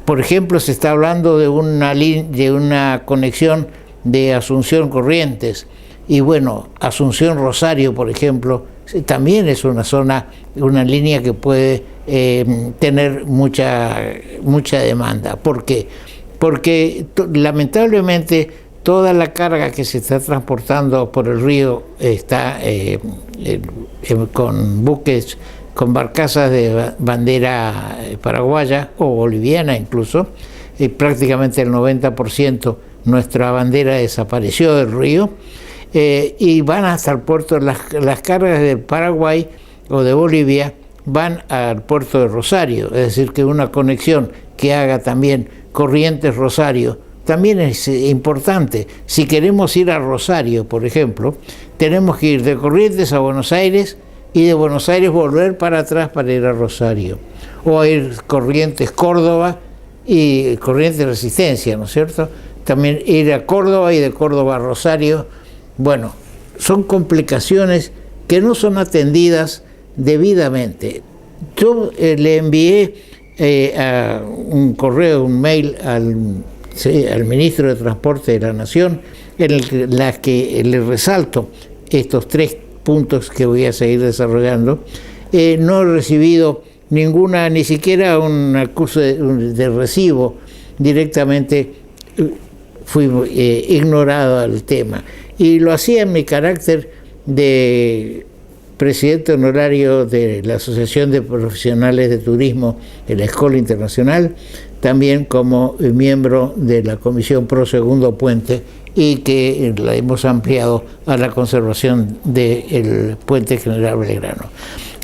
Por ejemplo, se está hablando de una conexión de Asunción-Corrientes. Y bueno, Asunción-Rosario, por ejemplo, también es una línea que puede tener mucha demanda. ¿Por qué? Porque lamentablemente toda la carga que se está transportando por el río está con buques, con barcazas de bandera paraguaya o boliviana incluso, prácticamente el 90% nuestra bandera desapareció del río, y van hasta el puerto, las cargas del Paraguay o de Bolivia van al puerto de Rosario, es decir, que una conexión que haga también Corrientes-Rosario también es importante. Si queremos ir a Rosario, por ejemplo, tenemos que ir de Corrientes a Buenos Aires y de Buenos Aires volver para atrás para ir a Rosario, o a ir Corrientes-Córdoba y Corrientes-Resistencia, ¿no es cierto? También ir a Córdoba y de Córdoba a Rosario. Bueno, son complicaciones que no son atendidas debidamente. Yo le envié a un correo, un mail al ministro de Transporte de la Nación, en la que le resalto estos 3 puntos que voy a seguir desarrollando. No he recibido ninguna, ni siquiera un acuso de recibo. Directamente fui ignorado al tema. Y lo hacía en mi carácter de presidente honorario de la Asociación de Profesionales de Turismo de la Escuela Internacional, también como miembro de la Comisión Pro Segundo Puente, y que la hemos ampliado a la conservación del Puente General Belgrano.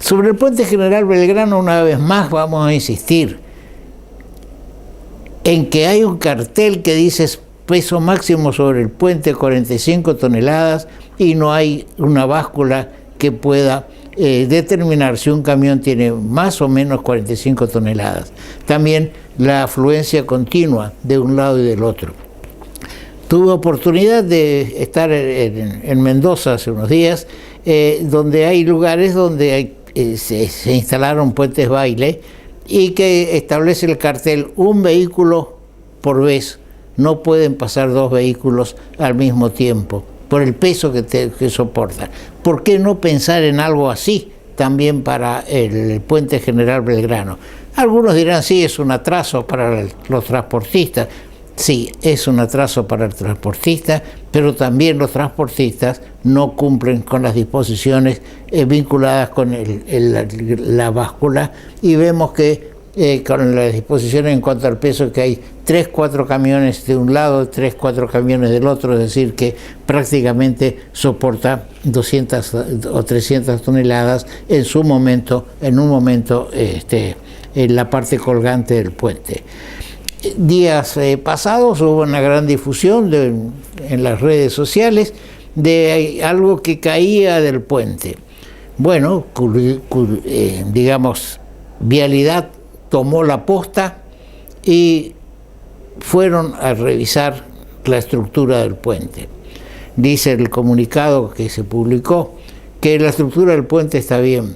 Sobre el Puente General Belgrano, una vez más vamos a insistir en que hay un cartel que dice peso máximo sobre el puente 45 toneladas y no hay una báscula que pueda determinar si un camión tiene más o menos 45 toneladas. También la afluencia continua de un lado y del otro. Tuve oportunidad de estar en Mendoza hace unos días, donde hay lugares donde se instalaron puentes baile y que establece el cartel: un vehículo por vez, no pueden pasar 2 vehículos al mismo tiempo, por el peso que soportan. ¿Por qué no pensar en algo así también para el Puente General Belgrano? Algunos dirán, sí, es un atraso para los transportistas. Sí, es un atraso para el transportista, pero también los transportistas no cumplen con las disposiciones vinculadas con la báscula, y vemos que con las disposiciones en cuanto al peso, que hay 3-4 camiones de un lado, 3-4 camiones del otro, es decir, que prácticamente soporta 200 o 300 toneladas en un momento en la parte colgante del puente. Días pasados hubo una gran difusión en las redes sociales de algo que caía del puente. Bueno, digamos, Vialidad tomó la posta y fueron a revisar la estructura del puente. Dice el comunicado que se publicó que la estructura del puente está bien,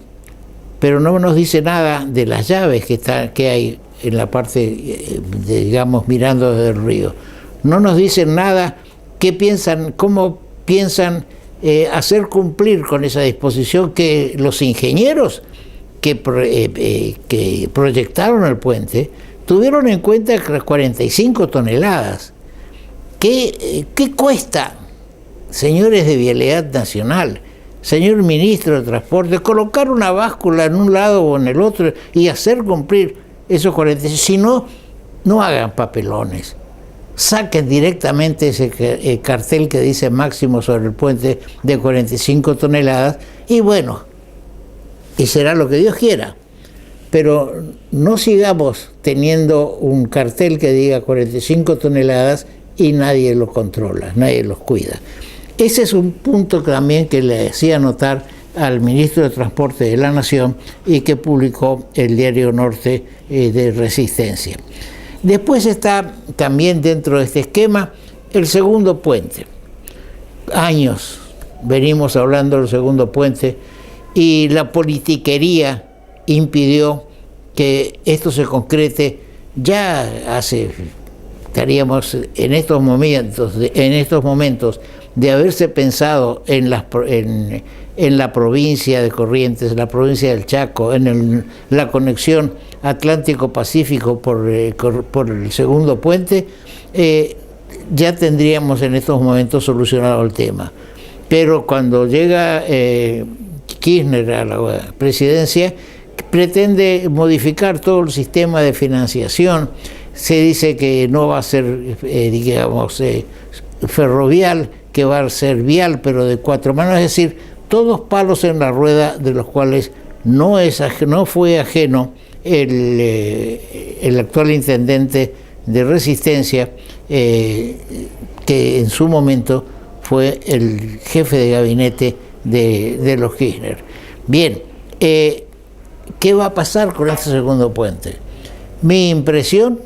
pero no nos dice nada de las llaves que hay en la parte, digamos, mirando desde el río. No nos dicen nada cómo piensan hacer cumplir con esa disposición que los ingenieros que proyectaron el puente tuvieron en cuenta las 45 toneladas. ¿Qué cuesta, señores de Vialidad Nacional, señor ministro de Transporte, colocar una báscula en un lado o en el otro y hacer cumplir esos 45? Si no, no hagan papelones. Saquen directamente ese cartel que dice máximo sobre el puente de 45 toneladas y bueno, y será lo que Dios quiera. Pero no sigamos teniendo un cartel que diga 45 toneladas y nadie lo controla, nadie los cuida. Ese es un punto también que le hacía notar al ministro de Transporte de la Nación y que publicó el Diario Norte de Resistencia. Después está también dentro de este esquema el segundo puente. Años venimos hablando del segundo puente y la politiquería impidió que esto se concrete. Ya estaríamos en estos momentos de haberse pensado en la provincia de Corrientes, en la provincia del Chaco, en la conexión Atlántico-Pacífico por el segundo puente, ya tendríamos en estos momentos solucionado el tema. Pero cuando llega Kirchner a la presidencia, pretende modificar todo el sistema de financiación. Se dice que no va a ser, ferrovial, que va a ser vial, pero de 4 manos, es decir, todos palos en la rueda de los cuales no fue ajeno el actual intendente de Resistencia, que en su momento fue el jefe de gabinete de los Kirchner. Bien, ¿qué va a pasar con este segundo puente? Mi impresión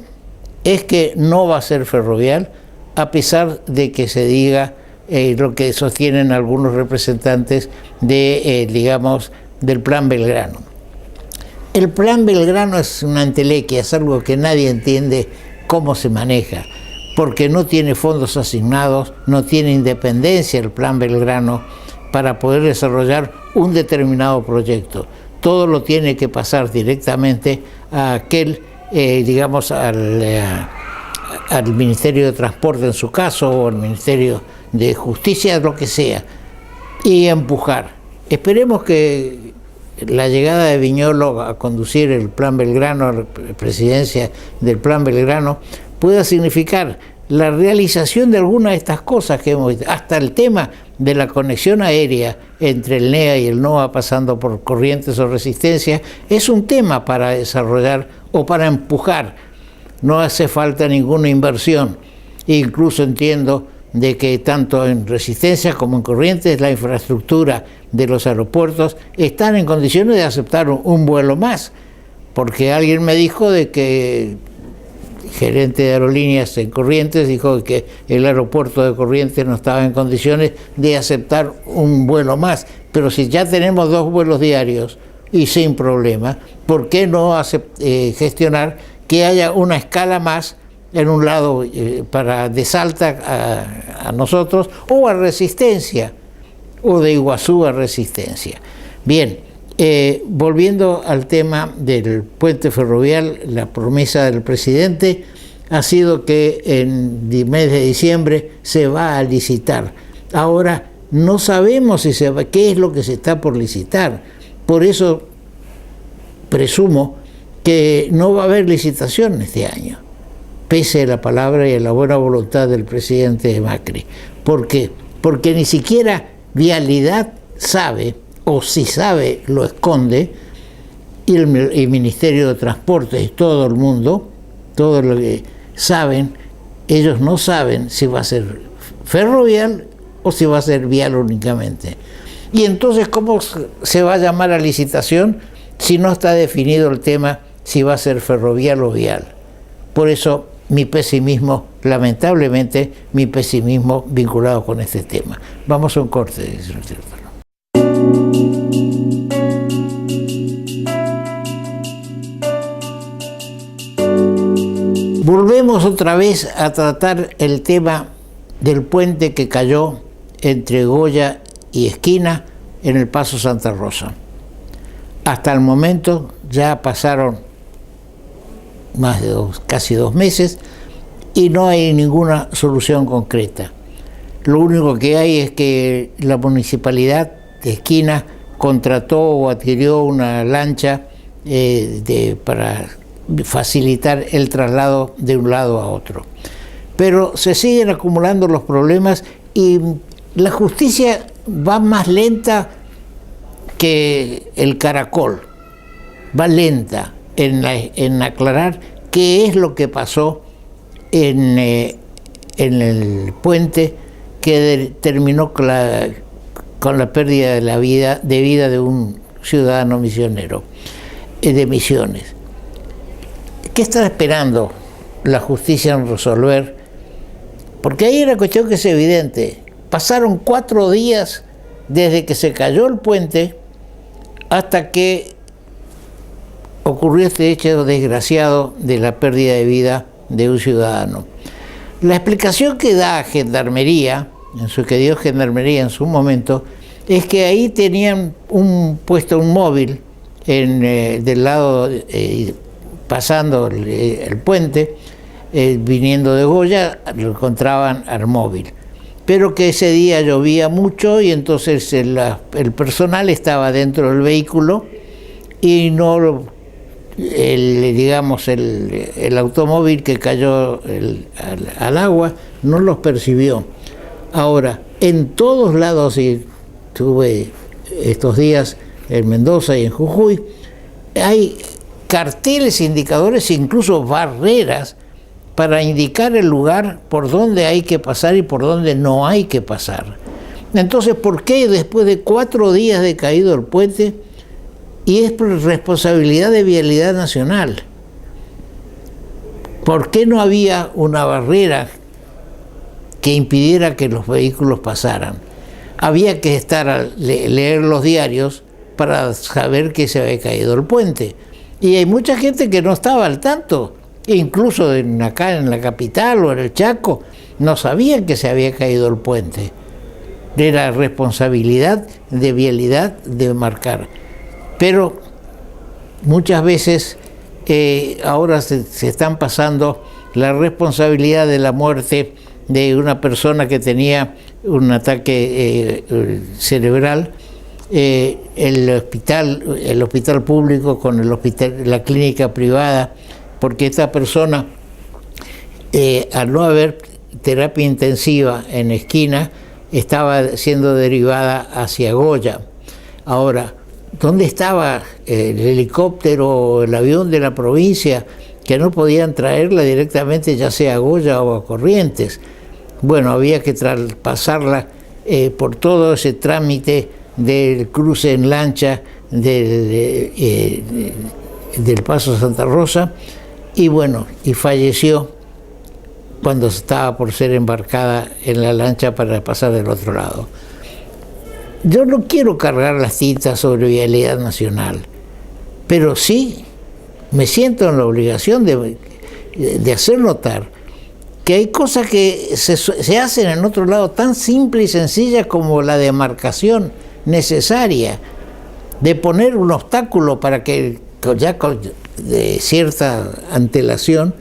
es que no va a ser ferrovial, a pesar de que se diga lo que sostienen algunos representantes de, digamos, del Plan Belgrano. El Plan Belgrano es una entelequia, es algo que nadie entiende cómo se maneja, porque no tiene fondos asignados, no tiene independencia el Plan Belgrano para poder desarrollar un determinado proyecto. Todo lo tiene que pasar directamente a aquel, digamos, al Ministerio de Transporte en su caso, o al Ministerio de Justicia, lo que sea, y empujar. Esperemos que la llegada de Viñolo a conducir el Plan Belgrano, la presidencia del Plan Belgrano, pueda significar la realización de algunas de estas cosas que hemos visto, hasta el tema de la conexión aérea entre el NEA y el NOA pasando por Corrientes o Resistencia, es un tema para desarrollar o para empujar. No hace falta ninguna inversión. Incluso entiendo de que tanto en Resistencia como en Corrientes la infraestructura de los aeropuertos están en condiciones de aceptar un vuelo más, porque alguien me dijo de que gerente de aerolíneas en Corrientes dijo que el aeropuerto de Corrientes no estaba en condiciones de aceptar un vuelo más, pero si ya tenemos 2 vuelos diarios y sin problema, ¿por qué no gestionar que haya una escala más en un lado para de Salta a nosotros, o a Resistencia, o de Iguazú a Resistencia? Bien, volviendo al tema del puente ferroviario, la promesa del presidente ha sido que en el mes de diciembre se va a licitar. Ahora no sabemos si qué es lo que se está por licitar, por eso presumo que no va a haber licitación este año, pese a la palabra y a la buena voluntad del presidente Macri. ¿Por qué? Porque ni siquiera Vialidad sabe, o si sabe lo esconde, y el Ministerio de Transportes y todo el mundo, todo lo que saben, ellos no saben si va a ser ferrovial o si va a ser vial únicamente. Y entonces, ¿cómo se va a llamar a licitación si no está definido el tema si va a ser ferrovial o vial? Por eso mi pesimismo, lamentablemente, mi pesimismo vinculado con este tema. Vamos a un corte, señor director. Volvemos otra vez a tratar el tema del puente que cayó entre Goya y Esquina en el Paso Santa Rosa. Hasta el momento ya pasaron más de casi 2 meses y no hay ninguna solución concreta. Lo único que hay es que la municipalidad de Esquina contrató o adquirió una lancha para facilitar el traslado de un lado a otro. Pero se siguen acumulando los problemas y la justicia va más lenta que el caracol, va lenta en aclarar qué es lo que pasó en el puente que terminó con la pérdida de la vida de un ciudadano misionero de Misiones. ¿Qué está esperando la justicia en resolver? Porque ahí la cuestión que es evidente. Pasaron 4 días desde que se cayó el puente hasta que ocurrió este hecho desgraciado de la pérdida de vida de un ciudadano. La explicación que da Gendarmería, que dio Gendarmería en su momento, es que ahí tenían puesto un móvil del lado pasando el puente, viniendo de Goya, lo encontraban al móvil. Pero que ese día llovía mucho y entonces el personal estaba dentro del vehículo y no, el automóvil que cayó al agua no los percibió. Ahora, en todos lados, y estuve estos días en Mendoza y en Jujuy, hay carteles indicadores, incluso barreras, para indicar el lugar por donde hay que pasar y por donde no hay que pasar. Entonces, ¿por qué después de 4 días de caído el puente? Y es por responsabilidad de Vialidad Nacional. ¿Por qué no había una barrera que impidiera que los vehículos pasaran. Había que leer los diarios para saber que se había caído el puente. Y hay mucha gente que no estaba al tanto, e incluso acá en la capital o en el Chaco, no sabían que se había caído el puente. Era responsabilidad de vialidad de marcar. Pero muchas veces ahora se están pasando la responsabilidad de la muerte de una persona que tenía un ataque cerebral, el hospital público con la clínica privada, porque esta persona, al no haber terapia intensiva en Esquina, estaba siendo derivada hacia Goya. Ahora, ¿dónde estaba el helicóptero o el avión de la provincia que no podían traerla directamente, ya sea a Goya o a Corrientes? Bueno, había que pasarla por todo ese trámite del cruce en lancha del Paso Santa Rosa, y bueno, y falleció cuando estaba por ser embarcada en la lancha para pasar del otro lado. Yo no quiero cargar las tintas sobre vialidad nacional, pero sí me siento en la obligación de hacer notar que hay cosas que se hacen en otro lado tan simple y sencilla como la demarcación necesaria, de poner un obstáculo para que ya de cierta antelación,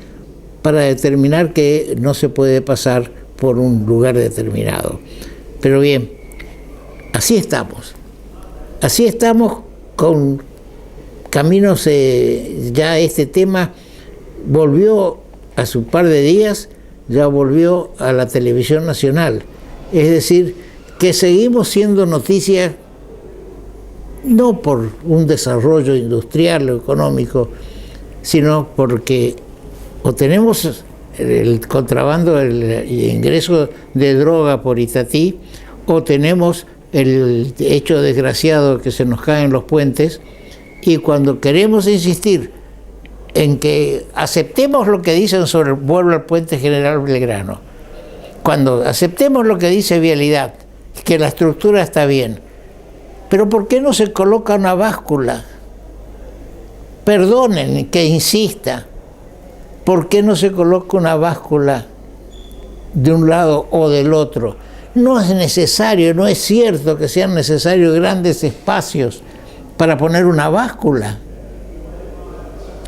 para determinar que no se puede pasar por un lugar determinado. Pero bien, así estamos con caminos. Ya este tema volvió hace un par de días, ya volvió a la televisión nacional. Es decir, que seguimos siendo noticia no por un desarrollo industrial o económico, sino porque o tenemos el contrabando, el ingreso de droga por Itatí, o tenemos el hecho desgraciado que se nos caen los puentes. Y cuando queremos insistir en que aceptemos lo que dicen sobre vuelvo al puente General Belgrano, cuando aceptemos lo que dice Vialidad, que la estructura está bien, pero ¿por qué no se coloca una báscula? Perdonen que insista, ¿por qué no se coloca una báscula de un lado o del otro? No es necesario, no es cierto que sean necesarios grandes espacios para poner una báscula,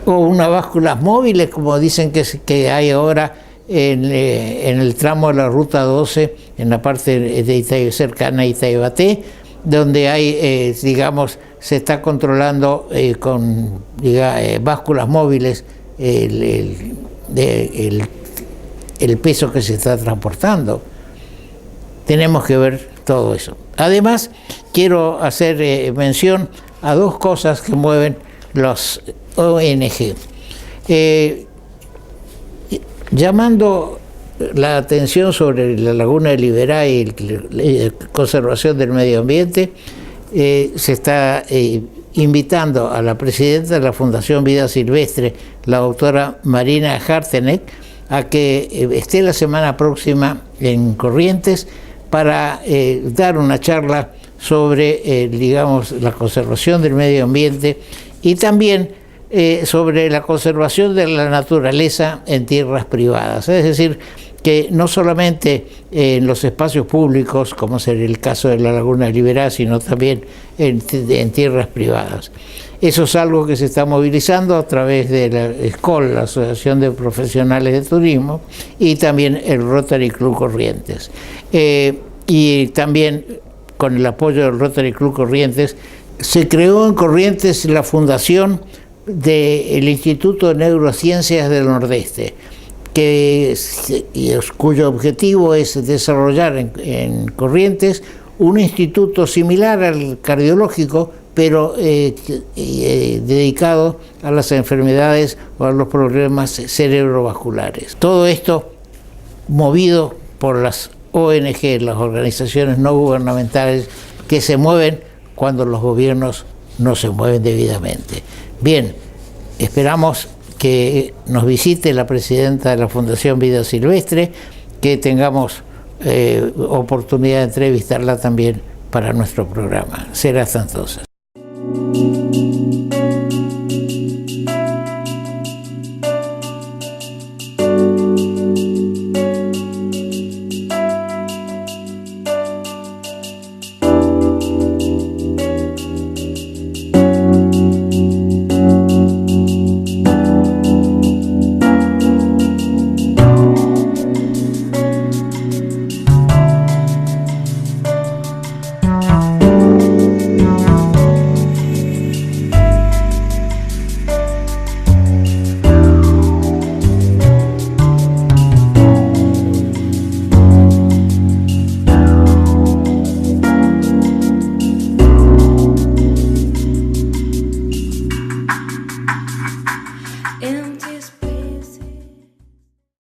o unas básculas móviles, como dicen que hay ahora en el tramo de la Ruta 12, en la parte de cercana a Itaibaté, donde hay, se está controlando con básculas móviles el peso que se está transportando. Tenemos que ver todo eso. Además, quiero hacer mención a dos cosas que mueven los ONG. Llamando la atención sobre la laguna de Liberá y la conservación del medio ambiente, se está invitando a la presidenta de la Fundación Vida Silvestre, la doctora Marina Harteneck, a que esté la semana próxima en Corrientes para dar una charla sobre, la conservación del medio ambiente y también sobre la conservación de la naturaleza en tierras privadas. Es decir, que no solamente en los espacios públicos, como sería el caso de la Laguna de Liberá, sino también en tierras privadas. Eso es algo que se está movilizando a través de la ESCOL, la Asociación de Profesionales de Turismo, y también el Rotary Club Corrientes. Y también con el apoyo del Rotary Club Corrientes, se creó en Corrientes la fundación del Instituto de Neurociencias del Nordeste, cuyo objetivo es desarrollar en Corrientes un instituto similar al cardiológico, pero dedicado a las enfermedades o a los problemas cerebrovasculares. Todo esto movido por las ONG, las organizaciones no gubernamentales, que se mueven cuando los gobiernos no se mueven debidamente. Bien, esperamos que nos visite la presidenta de la Fundación Vida Silvestre, que tengamos oportunidad de entrevistarla también para nuestro programa. Será hasta entonces.